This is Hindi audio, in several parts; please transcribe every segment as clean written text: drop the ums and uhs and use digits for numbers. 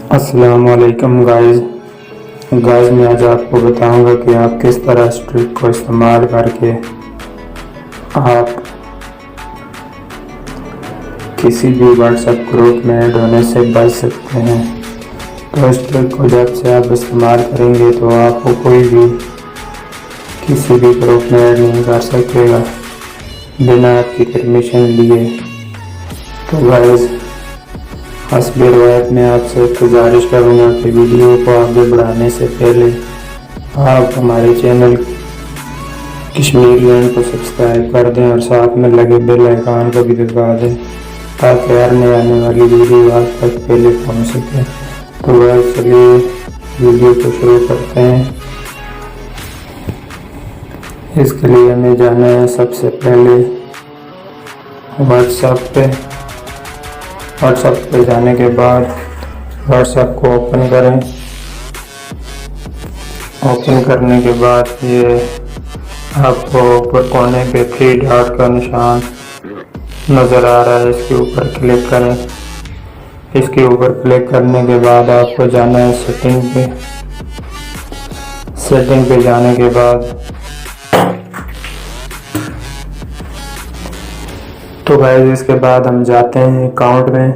अस्सलाम वालेकुम गाइस। मैं आज आपको बताऊंगा कि आप किस तरह इस ट्रिक को इस्तेमाल करके आप किसी भी व्हाट्सएप ग्रुप में ऐड होने से बच सकते हैं। तो इस ट्रिक को जब से आप इस्तेमाल करेंगे तो आपको कोई भी किसी भी ग्रुप में ऐड नहीं कर सकेगा बिना आपकी परमिशन लिए। तो गाइस हस्बी रवायत में आपसे गुजारिश करूँगा कि वीडियो को आगे बढ़ाने से पहले आप हमारे चैनल कश्मीर लैंड को सब्सक्राइब कर दें और साथ में लगे बेल आइकन को भी दबा दें ताकि हर नए आने वाली वीडियो आप तक पहले पहुंच सके। तो गाइस चलिए वीडियो को शुरू करते हैं। इसके लिए हमें जाना है सबसे पहले व्हाट्सएप पे जाने के बाद व्हाट्सएप को ओपन करें। ओपन करने के बाद ये आपको ऊपर कोने पे 3 डॉट का निशान नज़र आ रहा है, इसके ऊपर क्लिक करें। इसके ऊपर क्लिक करने के बाद आपको जाना है सेटिंग पे। सेटिंग पे जाने के बाद तो गाइस इसके बाद हम जाते हैं अकाउंट में।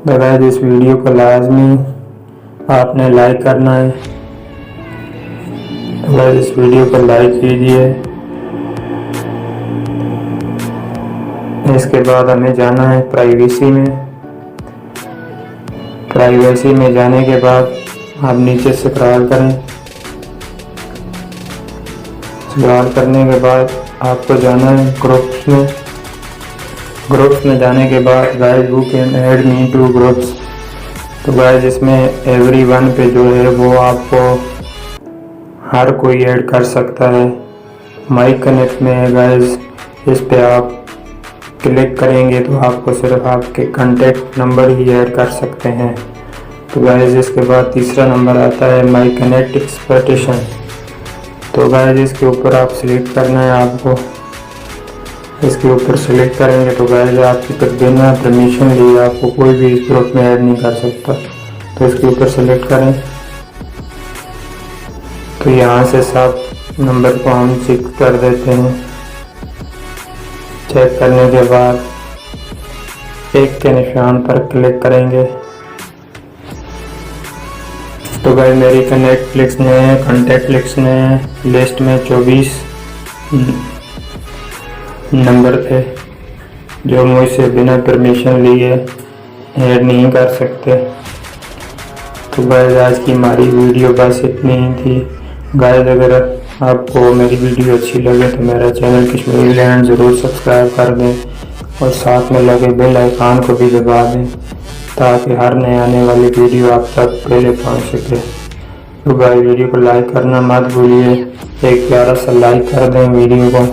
तो गाइस इस वीडियो को लाजमी आपने लाइक करना है। तो गाइस इस वीडियो को लाइक कीजिए। इसके बाद हमें जाना है प्राइवेसी में। प्राइवेसी में जाने के बाद आप नीचे स्क्रॉल करें। स्क्रॉल करने के बाद आपको जाना है ग्रुप्स में। ग्रुप्स में जाने के बाद guys you can add me two groups. तो गाइस इसमें एवरीवन पे जो है वो आपको हर कोई ऐड कर सकता है। माई कनेक्ट में है गाइस, इस पे आप क्लिक करेंगे तो आपको सिर्फ आपके कॉन्टेक्ट नंबर ही ऐड कर सकते हैं। तो गाइस इसके बाद तीसरा नंबर आता है माई कनेक्ट एक्सपेक्टेशन। तो गाइस इसके ऊपर आप सिलेक्ट करना है। आपको इसके ऊपर सिलेक्ट करेंगे तो गाइस आपकी बिना परमिशन लिए आपको कोई भी इस ग्रुप में ऐड नहीं कर सकता। तो इसके ऊपर सिलेक्ट करें। तो यहाँ से 7 नंबर को हम चेक कर देते हैं। चेक करने के बाद एक के निशान पर क्लिक करेंगे। तो गाइस मेरी कनेक्ट लिस्ट में कॉन्टेक्ट लिस्ट में लिस्ट में 24 नंबर थे जो मुझसे बिना परमिशन लिए ऐड नहीं कर सकते। तो गाइस आज की हमारी वीडियो बस इतनी ही थी। गाइस अगर आपको मेरी वीडियो अच्छी लगे तो मेरा चैनल कश्मीर लैंड ज़रूर सब्सक्राइब कर दें और साथ में लगे बेल आइकन को भी दबा दें ताकि हर नए आने वाली वीडियो आप तक पहले पहुंच सके। तो गाइस वीडियो को लाइक करना मत भूलिए। एक प्यारा सा लाइक कर दें वीडियो को।